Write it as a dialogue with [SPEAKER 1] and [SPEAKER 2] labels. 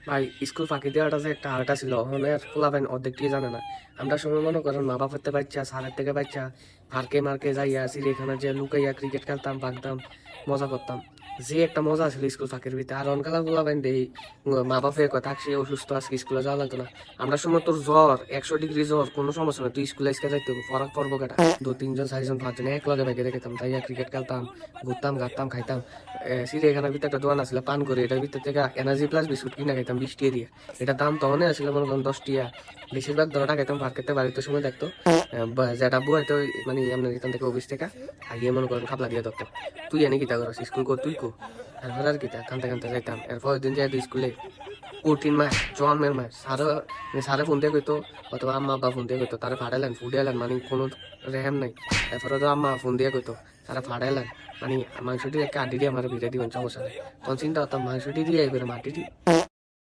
[SPEAKER 1] ভাই স্কুল ফাঁকি দেওয়াটা যে একটা আর্ট ছিল ওখানে পোলাপাইন অর্ধেকটি জানে না। আমরা সময় মনে করেন মা বাপের বাচ্চা সারের থেকে বাচ্চা ফার্কে মার্কে যাইয়া চিড়িয়াখানা যে লুকাইয়া ক্রিকেট খেলতাম ভাগতাম মজা করতাম। যে একটা মজা ছিল স্কুল ফাঁকির ভিতরে। আর অনকালা পোলাপাইন দেই মা বাপের কথা থাকছে অসুস্থ আজকে স্কুলে যাওয়া লাগতো না। আমরা সময় তোর জ্বর 100 ডিগ্রি জ্বর কোনো সমস্যা না, তুই স্কুলে আজকে যাইতে ফরাক পর্ব কাটা 2 3 জন 4 জন 5 জন এক লগে বাইকে রেখেতাম তাইয়া ক্রিকেট খেলতাম ঘুরতাম ঘাটতাম খাইতাম। চিড়িয়াখানার ভিতরে একটা দোকান আসলে পান করে এটার ভিতর থেকে এনার্জি প্লাস বিস্কুট কিনা খাইতাম 20 টিয়া দিয়ে। এটা দাম তখন আসলে মনে করেন 10 টিয়া। বেশিরভাগ ধরো খাইতাম পার্কেতে বাড়িতে সময় দেখতো যেটা আব্বু হয়তো মানে আপনার এখান থেকে অফিস থেকে আইয়ে মনে করেন খাপলা দিয়ে ধরতো। তুই এনে কিতা করস স্কুল কর তুই কো। এরপর আর কিতা কানতে কানতে যাইতাম। এরপর দিন যাই স্কুলে কঠিন মাস জন্মের মাস সারে ফোন দিয়ে কইতো অথবা আম্মা আব্বা ফোন দিয়ে কইতো তারা ফাটাইলেন ফুটাইলেন মানে কোনো রেহেম নাই। এরপরে তো আম্মা ফোন দিয়ে কইতো তারা ফাটাইলেন মানে মাংসটি একটা আড্ডি দিয়ে আমার ভিড়ে দিবেন সমস্যা নেই। তখন চিন্তা করতাম মাংসটি দিয়ে এবার মাটি